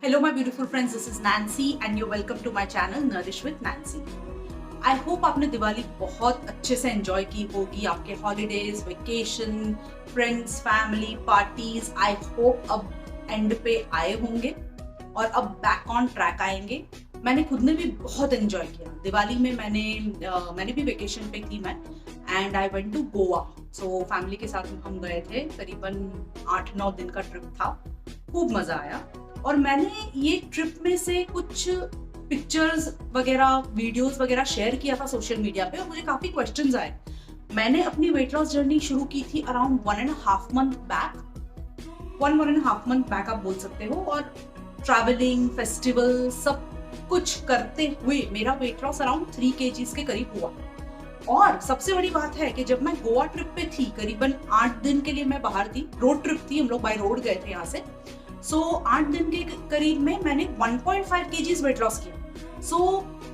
Hello my beautiful friends, this is Nancy and you're welcome to my channel Nourish with Nancy. I hope आपने दिवाली बहुत अच्छे से enjoy की होगी, आपके holidays, vacation, friends, family, parties. I hope अब and पे आए होंगे और अब बैक ऑन ट्रैक आएंगे। मैंने खुद ने भी बहुत एंजॉय किया दिवाली में। मैंने भी वेकेशन पे थी मैं, and I went to Goa. So family के साथ हम गए थे, करीबन 8-9 दिन का ट्रिप था। खूब मजा आया और मैंने ये ट्रिप में से कुछ पिक्चर्स वगैरह, वीडियोस वगैरह शेयर किया था सोशल मीडिया पे और मुझे काफी क्वेश्चंस आए। मैंने अपनी वेट लॉस जर्नी शुरू की थी around 1.5 month back, 1.5 month back आप बोल सकते हो। और ट्रैवलिंग, फेस्टिवल सब कुछ करते हुए मेरा वेट लॉस अराउंड 3 kgs के करीब हुआ। और सबसे बड़ी बात है कि जब मैं गोवा ट्रिप पे थी, करीबन 8 दिन के लिए मैं बाहर थी, रोड ट्रिप थी, हम लोग बाय रोड गए थे यहाँ से। सो 8 दिन के करीब में मैंने 1.5 kgs वेट लॉस किया। सो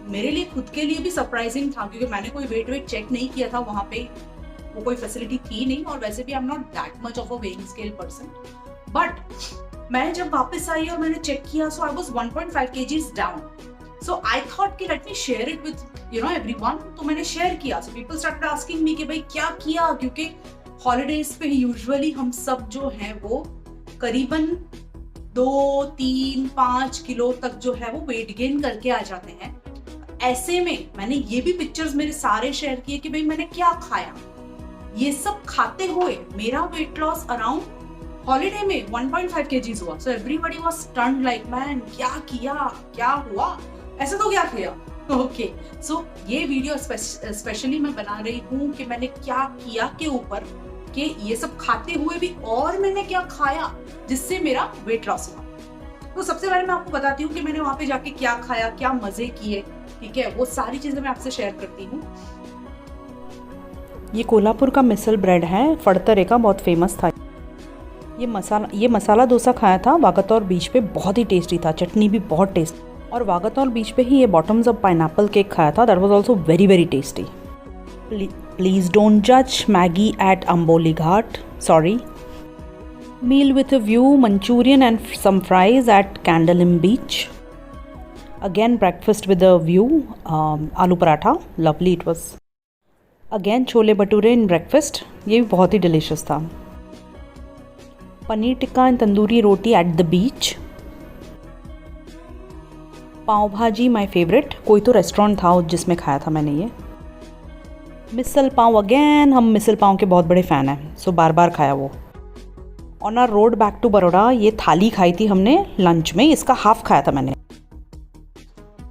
मेरे लिए खुद के लिए भी सरप्राइजिंग था, क्योंकि मैंने कोई वेट चेक नहीं किया था वहां पे, वो कोई फैसिलिटी थी नहीं, और वैसे भी I am not that much of a weighing scale person. But मैं जब वापस आई और मैंने चेक किया, so I was 1.5 kgs down. So I thought कि let me share it with everyone. तो मैंने शेयर किया। So people started asking me कि भाई क्या किया, क्योंकि हॉलीडेज पे यूजुअली हम सब जो है वो करीबन 2, 3, 5 किलो तक जो है वो वेट गेन करके आ जाते हैं। ऐसे में मैंने ये भी पिक्चर्स मेरे सारे शेयर किए कि भाई मैंने क्या खाया। ये सब खाते हुए मेरा वेट लॉस अराउंड हॉलीडे में 1.5 kgs हुआ। So everybody was stunned like, man क्या किया, क्या हुआ, ऐसे तो क्या किया। ओके, सो ये वीडियो स्पेशली मैं बना रही हूँ कि मैंने क्या किया के ऊपर, कि ये सब खाते हुए भी और मैंने क्या खाया जिससे मेरा वेट लॉस हुआ। तो सबसे पहले मैं आपको बताती हूँ कि मैंने वहां पे जाके क्या खाया, क्या मजे किए। ठीक है, वो सारी चीजें मैं आपसे शेयर करती हूँ। ये कोल्हापुर का मिसल ब्रेड है, फड़तरे का, बहुत फेमस था। ये मसाला डोसा खाया था वागातोर बीच पे, बहुत ही टेस्टी था, चटनी भी बहुत टेस्टी। और वागातोर बीच पे ही ये बॉटम्स ऑफ पाइनएप्पल केक खाया था, that was also very very tasty. Please don't जज Maggi at Amboli Ghat, sorry. Meal with a view, Manchurian and some fries at Candlelim Beach. Again breakfast with a view, aloo paratha, lovely it was. Again chole bhature in breakfast, ये भी बहुत ही delicious था। Paneer tikka and tandoori roti at the beach. पाव भाजी my favorite, कोई तो restaurant था जिसमें खाया था मैंने ये। मिसल पाव, अगेन हम मिसल पाव के बहुत बड़े फ़ैन हैं, सो बार बार खाया वो। On our road back to Baroda ये थाली खाई थी हमने लंच में, इसका हाफ खाया था मैंने।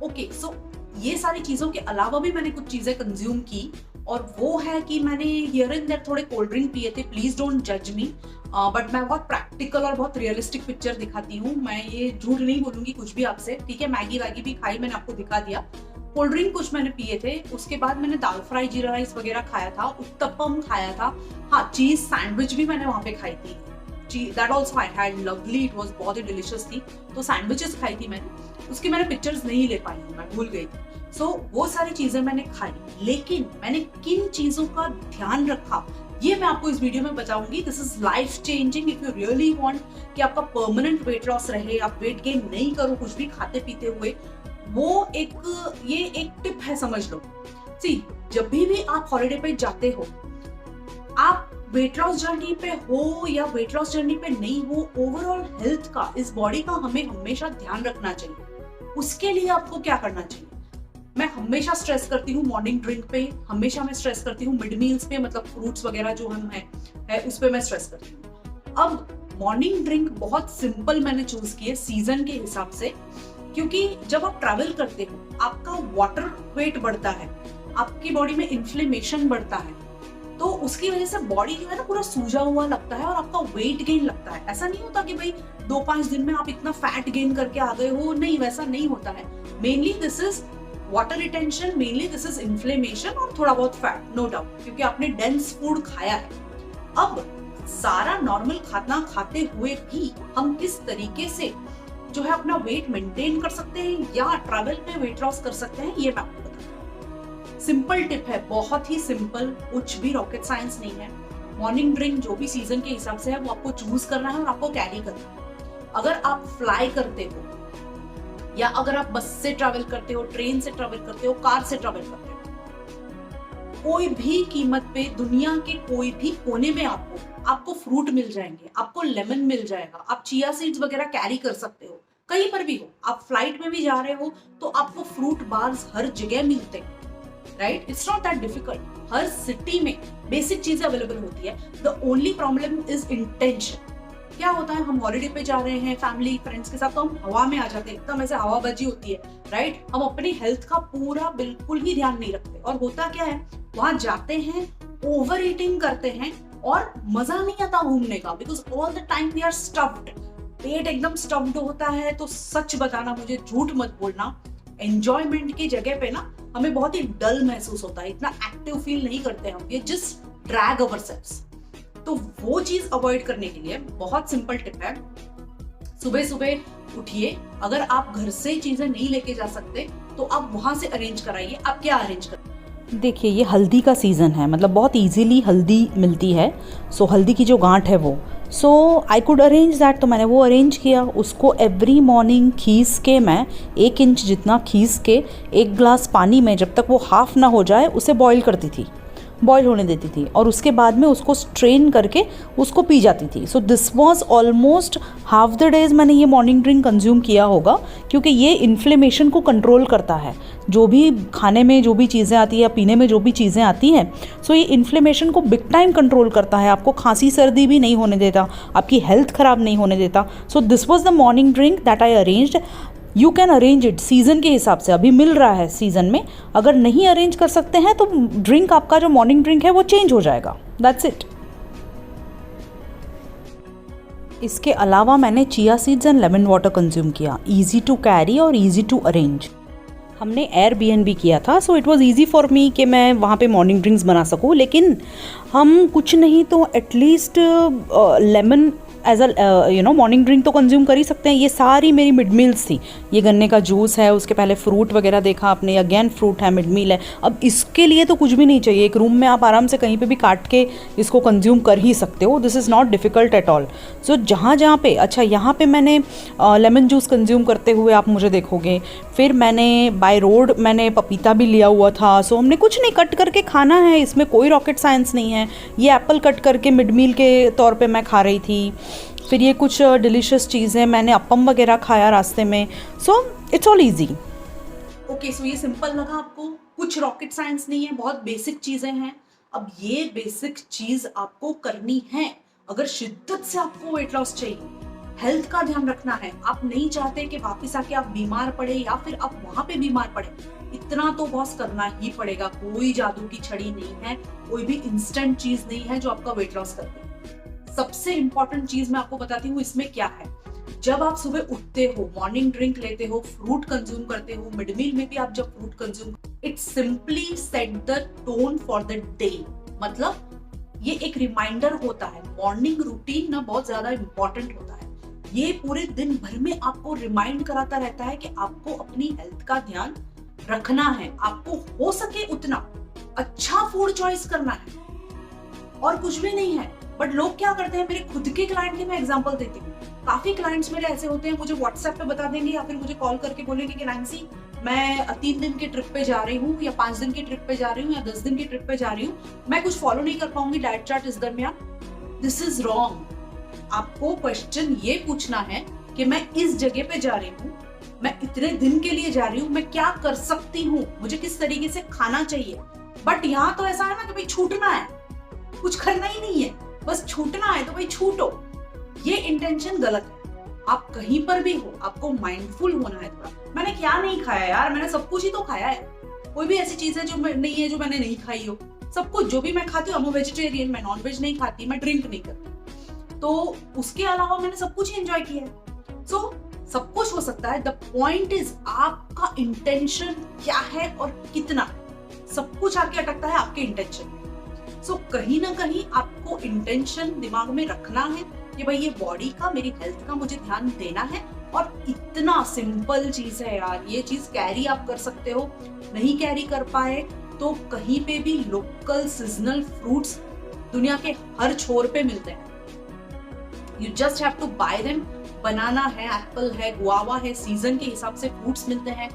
ओके, सो ये सारी चीजों के अलावा भी मैंने कुछ चीजें कंज्यूम की, और वो है कि मैंने हियर एंड देयर थोड़े कोल्ड ड्रिंक पिए थे। प्लीज डोंट जज मी, बट मैं बहुत प्रैक्टिकल और बहुत रियलिस्टिक पिक्चर दिखाती हूँ। मैं ये झूठ नहीं बोलूंगी कुछ भी आपसे। ठीक है, मैगी वैगी भी खाई, मैंने आपको दिखा दिया। कोल्ड ड्रिंक कुछ मैंने पिए थे। उसके बाद मैंने दाल फ्राई, जीरा राइस वगैरह खाया था, उत्तपम खाया था। हाँ, चीज सैंडविच भी मैंने वहां पे खाई थी। That also I had, lovely, it was बहुत ही डिलीशियस थी। तो सैंडविचेस खाई थी मैंने, उसकी मैंने पिक्चर्स नहीं ले पाई हूँ, मैं भूल गई थी। सो वो सारी चीजें मैंने खाई, लेकिन मैंने किन चीजों का ध्यान रखा ये मैं आपको इस वीडियो में बताऊंगी। This is life changing if you really want कि आपका परमानेंट वेट लॉस रहे, आप वेट गेन नहीं करो कुछ भी खाते पीते हुए। ये एक टिप है, समझ लो। सी, जब भी आप हॉलीडे पे जाते हो, आप वेट लॉस जर्नी पे हो या वेट लॉस जर्नी पे नहीं हो, ओवरऑल हेल्थ का, इस बॉडी का हमें हमेशा ध्यान रखना चाहिए। उसके लिए आपको क्या करना चाहिए, मैं हमेशा स्ट्रेस करती हूँ मॉर्निंग ड्रिंक पे, हमेशा मैं स्ट्रेस करती हूँ मिड मील्स पे, मतलब फ्रूट्स वगैरह जो हम है उस पे मैं स्ट्रेस करती हूँ। अब मॉर्निंग ड्रिंक बहुत सिंपल मैंने चूज की है सीजन के हिसाब से, क्योंकि जब आप ट्रैवल करते हो आपका वाटर वेट बढ़ता है, आपकी बॉडी में इन्फ्लेमेशन बढ़ता है, तो उसकी वजह से बॉडी जो है ना पूरा सूजा हुआ लगता है और आपका वेट गेन लगता है। ऐसा नहीं होता कि भाई 2-5 दिन में आप इतना फैट गेन करके आ गए हो, नहीं, वैसा नहीं होता है। Mainly this is water retention, mainly this is inflammation और थोड़ा बहुत फैट, नो डाउट, क्योंकि आपने डेंस फूड खाया है। अब सारा नॉर्मल खाना खाते हुए भी हम किस तरीके से जो है अपना वेट मेंटेन कर सकते हैं या ट्रैवल पे वेट लॉस कर सकते हैं, ये मैं आपको बताऊँ। सिंपल टिप है, बहुत ही सिंपल, कुछ भी रॉकेट साइंस नहीं है। मॉर्निंग ड्रिंक जो भी सीजन के हिसाब से है वो आपको चूज करना है और आपको कैरी करना है। अगर आप फ्लाई करते हो या अगर आप बस से ट्रैवल करते हो, ट्रेन से ट्रैवल करते हो, कार से ट्रैवल करते हो, कोई भी कीमत पे दुनिया के कोई भी कोने में आपको फ्रूट मिल जाएंगे, आपको लेमन मिल जाएगा, आप चिया सीड्स वगैरह कैरी कर सकते हो, कहीं पर भी हो, आप फ्लाइट में भी जा रहे हो तो आपको फ्रूट बार्स हर जगह मिलते हैं, right? It's not that difficult. Her city में बेसिक चीजें अवेलेबल होती है। The only problem is intention. क्या होता है, हम हॉलिडे पे जा रहे हैं फैमिली फ्रेंड्स के साथ, तो हम हवा में आ जाते हैं, एकदम ऐसे हवाबाजी होती है, राइट? हम अपनी हेल्थ का पूरा बिल्कुल ही ध्यान नहीं रखते, और होता क्या है, वहां जाते हैं, ओवर ईटिंग करते हैं और मजा नहीं आता घूमने का, because all the time we are stuffed, पेट एकदम स्टफ्ड होता है। तो सच बताना, मुझे झूठ मत बोलना, एंजॉयमेंट की जगह पे ना हमें बहुत ही डल महसूस होता है, इतना एक्टिव फील नहीं करते हम, ये जस्ट ड्रैग अवरसेल्व्स। तो वो चीज अवॉइड करने के लिए बहुत सिंपल टिप है, सुबह सुबह उठिए, अगर आप घर से चीजें नहीं लेके जा सकते तो आप वहां से अरेंज कराइए। आप क्या अरेंज कर, देखिए ये हल्दी का सीज़न है, मतलब बहुत इजीली हल्दी मिलती है। सो हल्दी की जो गांठ है वो, सो आई कुड अरेंज दैट, तो मैंने वो अरेंज किया। उसको एवरी मॉर्निंग खीस के, मैं 1 इंच जितना खीस के 1 ग्लास पानी में, जब तक वो हाफ ना हो जाए उसे बॉईल करती थी, बॉईल होने देती थी, और उसके बाद में उसको स्ट्रेन करके उसको पी जाती थी। So this was almost half the days मैंने ये मॉर्निंग ड्रिंक कंज्यूम किया होगा, क्योंकि ये इन्फ्लेमेशन को कंट्रोल करता है। जो भी खाने में जो भी चीज़ें आती है या पीने में जो भी चीज़ें आती हैं, सो ये इन्फ्लेमेशन को बिग टाइम कंट्रोल करता है, आपको खांसी सर्दी भी नहीं होने देता, आपकी हेल्थ ख़राब नहीं होने देता। So this was the morning drink that I arranged. You can arrange it season के हिसाब से, अभी मिल रहा है सीज़न में। अगर नहीं अरेंज कर सकते हैं तो ड्रिंक, आपका जो मॉर्निंग ड्रिंक है वो चेंज हो जाएगा, दैट्स इट। इसके अलावा मैंने chia seeds and lemon water consume किया, ईजी टू कैरी और ईजी टू अरेंज। हमने एयरबीएनबी किया था, so it was easy for me कि मैं वहाँ पे मॉर्निंग ड्रिंक्स बना सकूँ। लेकिन हम कुछ नहीं तो at least lemon as a morning drink तो कंज्यूम कर ही सकते हैं। ये सारी मेरी मिड मील्स थी। ये गन्ने का जूस है, उसके पहले फ्रूट वगैरह देखा आपने, अगेन फ्रूट है, मिड मील है। अब इसके लिए तो कुछ भी नहीं चाहिए, एक रूम में आप आराम से कहीं पे भी काट के इसको कंज्यूम कर ही सकते हो। This is not difficult at all. So जहाँ पे, अच्छा यहाँ पे मैंने लेमन जूस कंज्यूम करते हुए आप मुझे देखोगे। फिर मैंने बाय रोड मैंने पपीता भी लिया हुआ था। सो हमने कुछ नहीं, कट करके खाना है, इसमें कोई रॉकेट साइंस नहीं है। ये एप्पल कट करके मिड मील के तौर पे मैं खा रही थी। फिर ये कुछ डिलीशियस चीज़ें, मैंने अपम वगैरह खाया रास्ते में। So it's all easy. Okay, so ये सिंपल लगा आपको, कुछ रॉकेट साइंस नहीं है, बहुत बेसिक चीजें हैं। अब ये बेसिक चीज आपको करनी है अगर शिद्दत से आपको वेट लॉस चाहिए, हेल्थ का ध्यान रखना है। आप नहीं चाहते कि वापस आके आप बीमार पड़े या फिर आप वहां पे बीमार पड़े, इतना तो बॉस करना ही पड़ेगा। कोई जादू की छड़ी नहीं है, कोई भी इंस्टेंट चीज नहीं है जो आपका वेट लॉस कर दे। सबसे इंपॉर्टेंट चीज मैं आपको बताती हूँ इसमें क्या है। जब आप सुबह उठते हो, मॉर्निंग ड्रिंक लेते हो, फ्रूट कंज्यूम करते हो, मिड मील में भी आप जब fruit consume, it simply set the tone for the day. मतलब ये एक रिमाइंडर होता है। मॉर्निंग रूटीन ना बहुत ज्यादा इंपॉर्टेंट होता है। ये पूरे दिन भर में आपको रिमाइंड कराता रहता है कि आपको अपनी हेल्थ का ध्यान रखना है, आपको हो सके उतना अच्छा फूड चॉइस करना है, और कुछ भी नहीं है। बट लोग क्या करते हैं, मेरे खुद के क्लाइंट की मैं एग्जांपल देती हूँ। काफी क्लाइंट्स मेरे ऐसे होते हैं, मुझे व्हाट्सएप पे बता देंगे या फिर मुझे कॉल करके बोलेंगे कि नैंसी मैं 3 दिन की ट्रिप पे जा रही हूँ, या 5 दिन की ट्रिप पे जा रही हूँ, या 10 दिन की ट्रिप पे जा रही हूँ, मैं कुछ फॉलो नहीं कर पाऊंगी डाइट चार्ट इस दरमियान। This is wrong. आपको क्वेश्चन ये पूछना है कि मैं इस जगह पे जा रही हूँ, मैं इतने दिन के लिए जा रही हूँ, मैं क्या कर सकती हूँ, मुझे किस तरीके से खाना चाहिए। बट यहाँ तो ऐसा है ना कि भाई छूटना है, कुछ करना ही नहीं है, बस छूटना है, तो भाई छूटो। ये इंटेंशन गलत है। आप कहीं पर भी हो, आपको माइंडफुल होना है थोड़ा। मैंने क्या नहीं खाया यार, मैंने सब कुछ ही तो खाया है। कोई भी ऐसी चीज है जो नहीं है जो मैंने नहीं खाई हो। सब कुछ जो भी मैं खाती हूँ, वेजिटेरियन, मैं नॉन वेज नहीं खाती, मैं ड्रिंक नहीं करती, तो उसके अलावा मैंने सब कुछ ही एंजॉय किया है। सो सब कुछ हो सकता है। द पॉइंट इज आपका इंटेंशन क्या है और कितना। सब कुछ आके अटकता है आपके इंटेंशन में। सो कहीं ना कहीं आपको इंटेंशन दिमाग में रखना है कि भाई ये बॉडी का, मेरी हेल्थ का मुझे ध्यान देना है। और इतना सिंपल चीज है यार, ये चीज कैरी आप कर सकते हो। नहीं कैरी कर पाए तो कहीं पे भी लोकल सीजनल फ्रूट्स दुनिया के हर छोर पे मिलते हैं। You just have to buy them. Banana है, एप्पल है, गुआवा है, सीजन के हिसाब से फ्रूट्स मिलते हैं,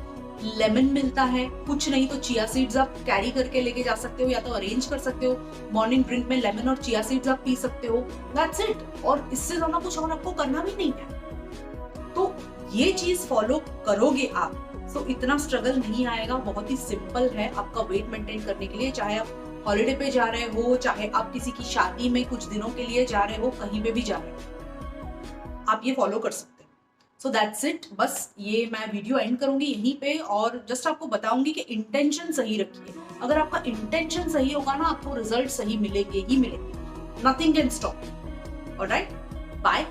लेमन मिलता है, कुछ नहीं तो चिया सीड्स आप कैरी करके लेके जा सकते हो या तो अरेंज कर सकते हो। मॉर्निंग ड्रिंक में लेमन और चिया सीड्स आप पी सकते हो, दैट्स इट। और इससे ज्यादा कुछ और आपको करना भी नहीं है। तो ये चीज फॉलो करोगे आप तो इतना स्ट्रगल नहीं आएगा, बहुत ही सिंपल है आपका वेट मेंटेन करने के लिए। चाहे आप हॉलिडे पे जा रहे हो, चाहे आप किसी की शादी में कुछ दिनों के लिए जा रहे हो, कहीं पे भी जा रहे हो, आप ये फॉलो कर सकते हो। So that's it. बस ये मैं वीडियो एंड करूंगी यहीं पे और जस्ट आपको बताऊंगी कि इंटेंशन सही रखिए। अगर आपका इंटेंशन सही होगा ना, आपको रिजल्ट सही मिलेंगे ही मिलेंगे। Nothing can stop. Alright, bye.